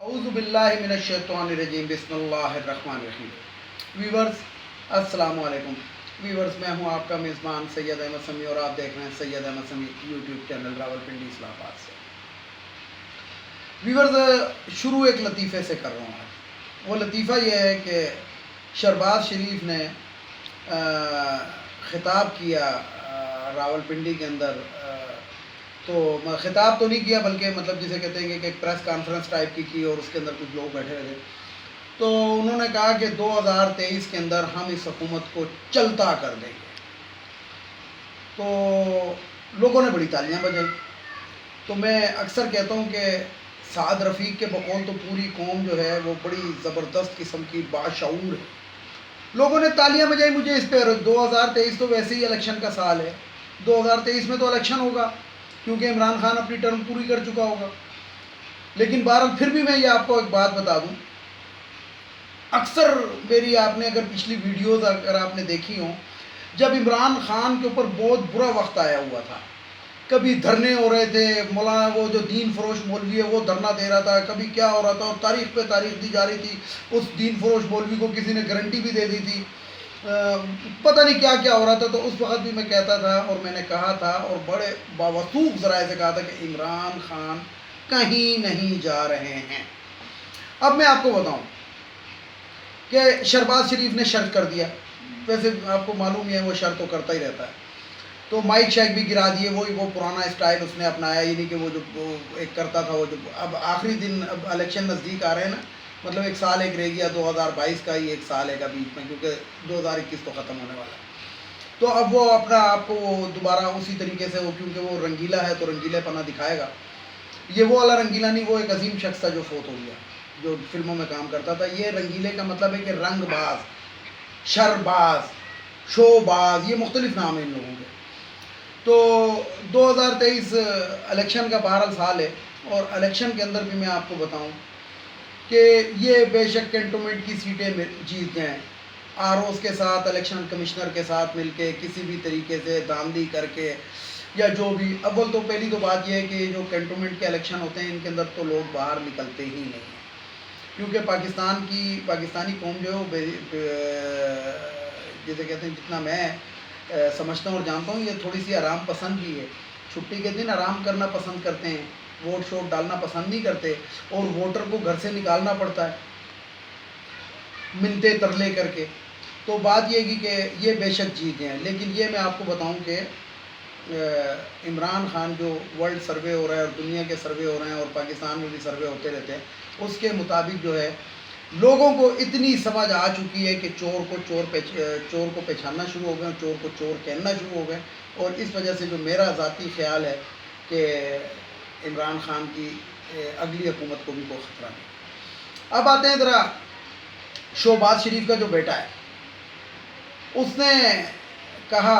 اعوذ باللہ من الشیطان الرجیم بسم اللہ الرحمن الرحیم. ویورز السلام علیکم. ویورز میں ہوں آپ کا میزبان سید احمد سمیع اور آپ دیکھ رہے ہیں سید احمد سمیع یوٹیوب چینل راولپنڈی اسلام آباد سے. ویورز شروع ایک لطیفے سے کر رہا ہوں آج. وہ لطیفہ یہ ہے کہ شہباز شریف نے خطاب کیا راولپنڈی کے اندر. تو خطاب تو نہیں کیا بلکہ مطلب جسے کہتے ہیں کہ ایک پریس کانفرنس ٹائپ کی اور اس کے اندر کچھ لوگ بیٹھے رہے. تو انہوں نے کہا کہ 2023 کے اندر ہم اس حکومت کو چلتا کر دیں گے. تو لوگوں نے بڑی تالیاں بجائی. تو میں اکثر کہتا ہوں کہ سعد رفیق کے بقول تو پوری قوم جو ہے وہ بڑی زبردست قسم کی باشعور ہے. لوگوں نے تالیاں بجائی مجھے اس پہ. 2023 تو ویسے ہی الیکشن کا سال ہے. 2023 میں تو الیکشن ہوگا کیونکہ عمران خان اپنی ٹرم پوری کر چکا ہوگا. لیکن بہرحال پھر بھی میں یہ آپ کو ایک بات بتا دوں. اکثر میری آپ نے اگر پچھلی ویڈیوز اگر آپ نے دیکھی ہوں، جب عمران خان کے اوپر بہت برا وقت آیا ہوا تھا، کبھی دھرنے ہو رہے تھے، مولانا وہ جو دین فروش مولوی ہے وہ دھرنا دے رہا تھا، کبھی کیا ہو رہا تھا، اور تاریخ پہ تاریخ دی جا رہی تھی. اس دین فروش مولوی کو کسی نے گارنٹی بھی دے دی تھی، پتہ نہیں کیا کیا ہو رہا تھا. تو اس وقت بھی میں کہتا تھا اور میں نے کہا تھا اور بڑے باوثوق ذرائع سے کہا تھا کہ عمران خان کہیں نہیں جا رہے ہیں. اب میں آپ کو بتاؤں کہ شہباز شریف نے شرط کر دیا. ویسے آپ کو معلوم ہی ہے وہ شرط تو کرتا ہی رہتا ہے. تو مائک شیک بھی گرا دیے. وہ پرانا اسٹائل اس نے اپنایا، یعنی کہ وہ جو ایک کرتا تھا وہ جو اب آخری دن اب الیکشن نزدیک آ رہے ہیں نا، مطلب ایک سال ایک رہ گیا، 2022 کا ہی ایک سال ہے گا بیچ میں، کیونکہ 2021 تو ختم ہونے والا ہے. تو اب وہ اپنا آپ کو دوبارہ اسی طریقے سے وہ کیونکہ وہ رنگیلا ہے تو رنگیلے پنا دکھائے گا. یہ وہ والا رنگیلا نہیں، وہ ایک عظیم شخص تھا جو فوت ہو گیا، جو فلموں میں کام کرتا تھا. یہ رنگیلے کا مطلب ہے کہ رنگ باز، شرباز، شو باز، یہ مختلف نام ہیں ان لوگوں کے. تو 2023 الیکشن کا بہرحال سال ہے، اور الیکشن کے اندر بھی میں آپ کو بتاؤں کہ یہ بے شک کینٹونمنٹ کی سیٹیں جیت جائیں، آر اوز کے ساتھ الیکشن کمشنر کے ساتھ مل کے کسی بھی طریقے سے دھاندلی کر کے یا جو بھی. اول تو پہلی تو بات یہ ہے کہ جو کینٹونمنٹ کے الیکشن ہوتے ہیں ان کے اندر تو لوگ باہر نکلتے ہی نہیں ہیں، کیونکہ پاکستانی قوم جو ہے جسے کہتے ہیں، جتنا میں سمجھتا ہوں اور جانتا ہوں، یہ تھوڑی سی آرام پسند بھی ہے. چھٹی کے دن آرام کرنا پسند کرتے ہیں، ووٹ شوٹ ڈالنا پسند نہیں کرتے، اور ووٹر کو گھر سے نکالنا پڑتا ہے منتے ترلے کر کے. تو بات یہ کی کہ یہ بے شک جیت ہیں. لیکن یہ میں آپ کو بتاؤں کہ عمران خان جو ورلڈ سروے ہو رہا ہے اور دنیا کے سروے ہو رہے ہیں اور پاکستان میں بھی سروے ہوتے رہتے ہیں، اس کے مطابق جو ہے لوگوں کو اتنی سمجھ آ چکی ہے کہ چور کو پہچاننا شروع ہو گئے، چور کو چور کہنا شروع ہو گئے. اور اس وجہ سے جو میرا ذاتی خیال ہے کہ عمران خان کی اگلی حکومت کو بھی کوئی خطرہ نہیں. اب آتے ہیں ذرا شہباز شریف کا جو بیٹا ہے، اس نے کہا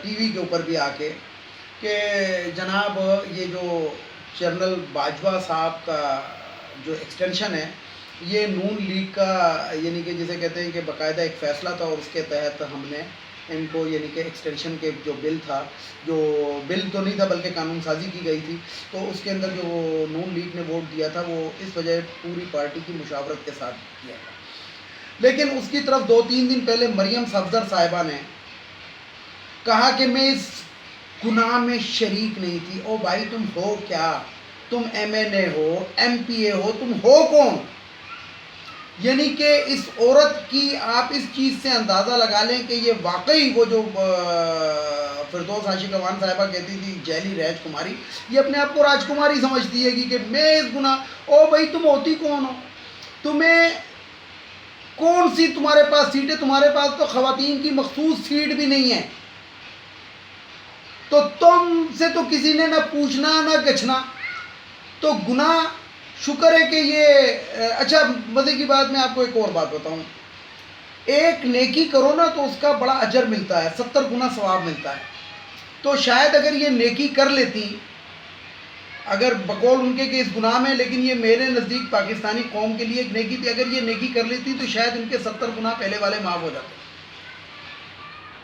ٹی وی کے اوپر بھی آ کے کہ جناب یہ جو جنرل باجوہ صاحب کا جو ایکسٹینشن ہے، یہ نون لیگ کا یعنی کہ جسے کہتے ہیں کہ باقاعدہ ایک فیصلہ تھا، اور اس کے تحت ہم نے ان کو یعنی کہ ایکسٹینشن کے جو بل تھا، جو بل تو نہیں تھا بلکہ قانون سازی کی گئی تھی، تو اس کے اندر جو نون لیگ نے ووٹ دیا تھا وہ اس وجہ پوری پارٹی کی مشاورت کے ساتھ کیا تھا. لیکن اس کی طرف 2-3 دن پہلے مریم صفدر صاحبہ نے کہا کہ میں اس گناہ میں شریک نہیں تھی. او بھائی تم ہو کیا؟ تم ایم این اے ہو، ایم پی اے ہو، تم ہو کون؟ یعنی کہ اس عورت کی آپ اس چیز سے اندازہ لگا لیں کہ یہ واقعی وہ جو فردوس عاشق امان صاحبہ کہتی تھی جیلی راج کماری، یہ اپنے آپ کو راج کماری سمجھتی ہے کہ میں اس گناہ. او بھائی تم ہوتی کون ہو؟ تمہیں کون سی تمہارے پاس سیٹ ہے؟ تمہارے پاس تو خواتین کی مخصوص سیٹ بھی نہیں ہے. تو تم سے تو کسی نے نہ پوچھنا نہ گچھنا. تو گناہ شکر ہے کہ یہ اچھا مزے کی بات میں آپ کو ایک اور بات بتاؤں. ایک نیکی کرو نا تو اس کا بڑا اجر ملتا ہے، 70 گنا ثواب ملتا ہے. تو شاید اگر یہ نیکی کر لیتی، اگر بقول ان کے کہ اس گناہ میں، لیکن یہ میرے نزدیک پاکستانی قوم کے لیے ایک نیکی تھی، اگر یہ نیکی کر لیتی تو شاید ان کے 70 گنا پہلے والے معاف ہو جاتے.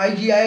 IGI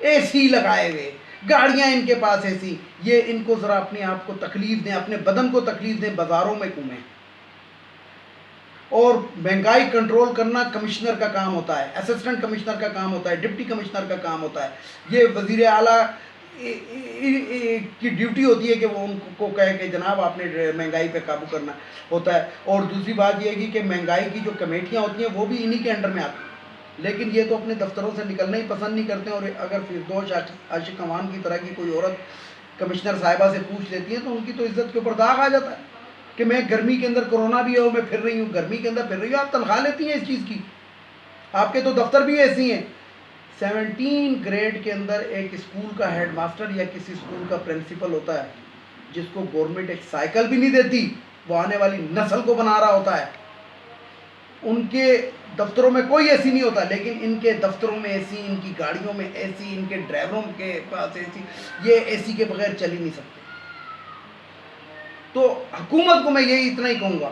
اے سی لگائے ہوئے، گاڑیاں ان کے پاس ایسی. یہ ان کو ذرا اپنے آپ کو تکلیف دیں، اپنے بدن کو تکلیف دیں، بازاروں میں گھومیں. اور مہنگائی کنٹرول کرنا کمشنر کا کام ہوتا ہے، اسسٹنٹ کمشنر کا کام ہوتا ہے، ڈپٹی کمشنر کا کام ہوتا ہے. یہ وزیر اعلیٰ کی ڈیوٹی ہوتی ہے کہ وہ ان کو کہے کہ جناب آپ نے مہنگائی پہ قابو کرنا ہوتا ہے. اور دوسری بات یہ ہے کہ مہنگائی کی جو کمیٹیاں ہوتی ہیں وہ بھی انہی کے انڈر میں آتی ہیں. لیکن یہ تو اپنے دفتروں سے نکلنا ہی پسند نہیں کرتے. اور اگر فردوس عاشق امان کی طرح کی کوئی عورت کمشنر صاحبہ سے پوچھ لیتی ہے تو ان کی تو عزت کے اوپر داغ آ جاتا ہے کہ میں گرمی کے اندر کورونا بھی ہو میں پھر رہی ہوں، گرمی کے اندر پھر رہی ہوں. آپ تنخواہ لیتی ہیں اس چیز کی؟ آپ کے تو دفتر بھی ایسی ہیں. 17 گریڈ کے اندر ایک اسکول کا ہیڈ ماسٹر یا کسی اسکول کا پرنسپل ہوتا ہے جس کو گورنمنٹ ایک سائیکل بھی نہیں دیتی، وہ آنے والی نسل کو بنا رہا ہوتا ہے. ان کے دفتروں میں کوئی ایسی نہیں ہوتا، لیکن ان کے دفتروں میں ایسی، ان کی گاڑیوں میں ایسی، ان کے ڈرائیوروں کے پاس ایسی. یہ اے سی کے بغیر چل ہی نہیں سکتے. تو حکومت کو میں یہی اتنا ہی کہوں گا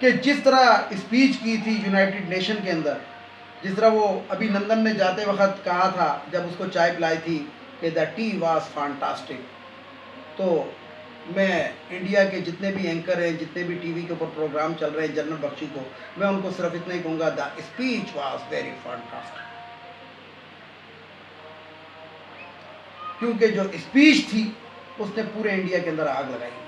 کہ جس طرح اسپیچ کی تھی یونائٹڈ نیشن کے اندر، جس طرح وہ ابھی نندن نے جاتے وقت کہا تھا جب اس کو چائے پلائی تھی کہ دا ٹی واز فانٹاسٹک، تو میں انڈیا کے جتنے بھی اینکر ہیں، جتنے بھی ٹی وی کے اوپر پروگرام چل رہے ہیں جنرل بخشی کو، میں ان کو صرف اتنا ہی کہوں گا دا اسپیچ واز ویری فانٹاسٹک. کیونکہ جو اسپیچ تھی اس نے پورے انڈیا کے اندر آگ لگائی ہوئی ہے.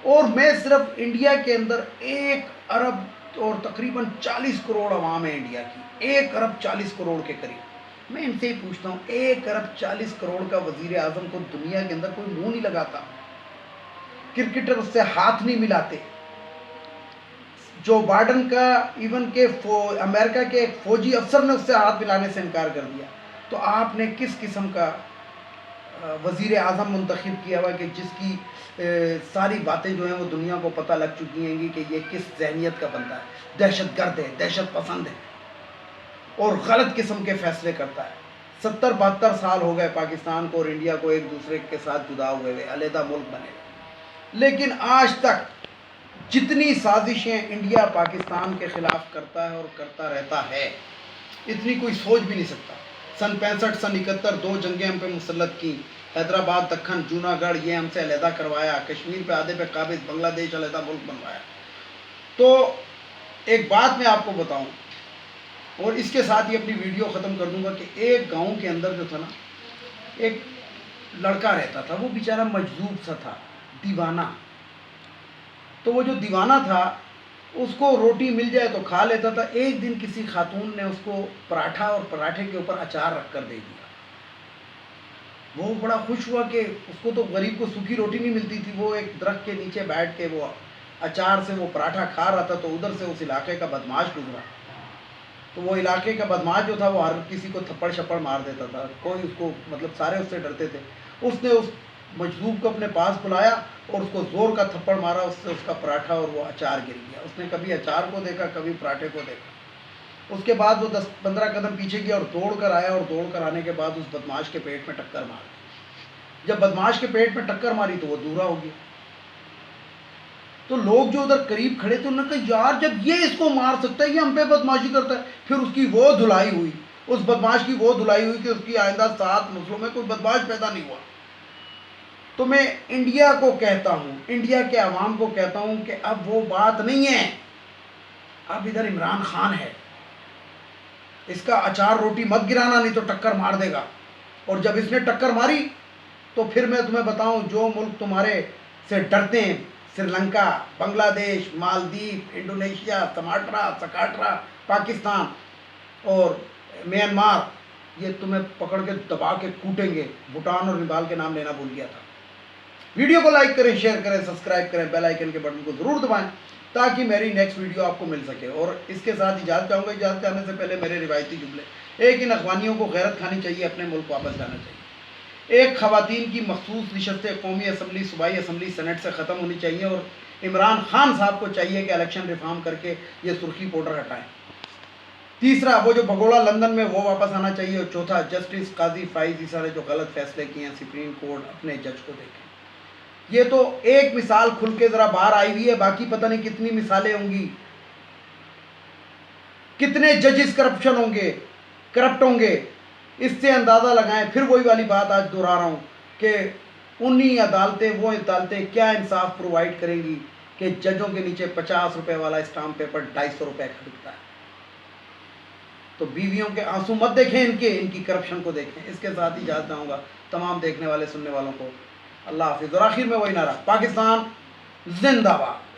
اور میں صرف انڈیا کے اندر 1 ارب اور تقریباً 40 کروڑ عوام ہے انڈیا کی، 1 ارب 40 کروڑ کے قریب. میں ان سے ہی پوچھتا ہوں 1 ارب 40 کروڑ کا وزیر اعظم کو دنیا کے اندر کوئی منہ نہیں لگاتا؟ کرکٹر اس سے ہاتھ نہیں ملاتے. جو بائیڈن کا ایون کہ امریکہ کے ایک فوجی افسر نے اس سے ہاتھ ملانے سے انکار کر دیا. تو آپ نے کس قسم کا وزیر اعظم منتخب کیا ہوا کہ جس کی ساری باتیں جو ہیں وہ دنیا کو پتہ لگ چکی ہیں گی کہ یہ کس ذہنیت کا بندہ ہے. دہشت گرد ہے، دہشت پسند ہے اور غلط قسم کے فیصلے کرتا ہے. 70-72 سال ہو گئے پاکستان کو اور انڈیا کو ایک دوسرے کے ساتھ جدا ہوئے ہوئے، علیحدہ ملک بنے ہوئے. لیکن آج تک جتنی سازشیں انڈیا پاکستان کے خلاف کرتا ہے اور کرتا رہتا ہے، اتنی کوئی سوچ بھی نہیں سکتا. سن 65 سن 71 2 جنگیں ہم پہ مسلط کی، حیدرآباد دکن جونا گڑھ یہ ہم سے علیحدہ کروایا، کشمیر پہ آدھے پہ قابض، بنگلہ دیش علیحدہ ملک بنوایا. تو ایک بات میں آپ کو بتاؤں اور اس کے ساتھ ہی اپنی ویڈیو ختم کر دوں گا کہ ایک گاؤں کے اندر جو تھا نا، ایک لڑکا رہتا تھا، وہ بیچارہ مجذوب سا تھا، دیوانہ. تو وہ جو دیوانہ تھا اس کو روٹی مل جائے تو کھا لیتا تھا. ایک دن کسی خاتون نے اس کو پراٹھا اور پراٹھے کے اوپر اچار رکھ کر دے دیا. وہ بڑا خوش ہوا کہ اس کو تو غریب کو سوکھی روٹی نہیں ملتی تھی. وہ ایک درخت کے نیچے بیٹھ کے وہ اچار سے وہ پراٹھا کھا رہا تھا. تو ادھر سے اس علاقے کا بدماش گزرا. تو وہ علاقے کا بدماش جو تھا وہ ہر کسی کو تھپڑ شپڑ مار دیتا تھا. کوئی اس کو مطلب سارے اس سے ڈرتے تھے. اس نے اس مجذوب کو اپنے پاس بلایا اور اس کو زور کا تھپڑ مارا. اس سے اس کا پراٹھا اور وہ اچار گر گیا. اس نے کبھی اچار کو دیکھا، کبھی پراٹھے کو دیکھا. اس کے بعد وہ 10-15 قدم پیچھے گیا اور دوڑ کر آیا، اور دوڑ کر آنے کے بعد اس بدماش کے پیٹ میں ٹکر مار دی. جب بدماش کے پیٹ میں ٹکر ماری تو وہ دورا ہو گیا. تو لوگ جو ادھر قریب کھڑے تھے انہوں نے کہا یار جب یہ اس کو مار سکتا ہے، یہ ہم پہ بدماشی کرتا ہے. پھر اس کی وہ دھلائی ہوئی، اس بدماش کی وہ دھلائی ہوئی کہ اس کی آئندہ 7 نسلوں میں کوئی بدماش پیدا نہیں ہوا. تو میں انڈیا کو کہتا ہوں، انڈیا کے عوام کو کہتا ہوں کہ اب وہ بات نہیں ہے. اب ادھر عمران خان ہے، اس کا اچار روٹی مت گرانا نہیں تو ٹکر مار دے گا. اور جب اس نے ٹکر ماری تو پھر میں تمہیں بتاؤں جو ملک تمہارے سے ڈرتے ہیں، سری لنکا، بنگلہ دیش، مالدیپ، انڈونیشیا، سکاٹرا، پاکستان اور میانمار، یہ تمہیں پکڑ کے دبا کے کوٹیں گے. بھوٹان اور نیپال کے نام لینا بھول گیا تھا. ویڈیو کو لائک کریں، شیئر کریں، سبسکرائب کریں، بیل آئیکن کے بٹن کو ضرور دبائیں تاکہ میری نیکسٹ ویڈیو آپ کو مل سکے. اور اس کے ساتھ اجازت چاہوں گا. اجازت چاہنے سے پہلے میرے روایتی جملے: ایک ان اخوانیوں کو غیرت کھانی چاہیے، اپنے ملک واپس جانا چاہیے. ایک خواتین کی مخصوص نشستیں قومی اسمبلی، صوبائی اسمبلی، سینٹ سے ختم ہونی چاہیے. اور عمران خان صاحب کو چاہیے کہ الیکشن ریفارم کر کے یہ سرخی پاؤڈر ہٹائیں. تیسرا، وہ جو بھگوڑا لندن میں وہ واپس آنا چاہیے. اور چوتھا، جسٹس قاضی فائز عیسیٰ نے جو غلط فیصلے کیے ہیں سپریم کورٹ اپنے جج کو دیکھیں. یہ تو ایک مثال کھل کے ذرا باہر آئی ہوئی ہے، باقی پتہ نہیں کتنی مثالیں ہوں گی. کتنے ججز کرپٹ ہوں گے. اس سے اندازہ لگائیں، پھر وہی والی بات آج دہرا رہا ہوں کہ انہی عدالتیں، وہ عدالتیں کیا انصاف پرووائڈ کریں گی کہ ججوں کے نیچے 50 روپے والا اسٹامپ پیپر 250 روپے کا بکتا ہے؟ تو بیویوں کے آنسو مت دیکھیں، ان کی کرپشن کو دیکھیں۔ اس کے ساتھ ہی اجازت چاہوں گا تمام دیکھنے والے سننے والوں کو۔ اللہ حافظ۔ اور آخر میں وہی نعرہ، پاکستان زندہ باد۔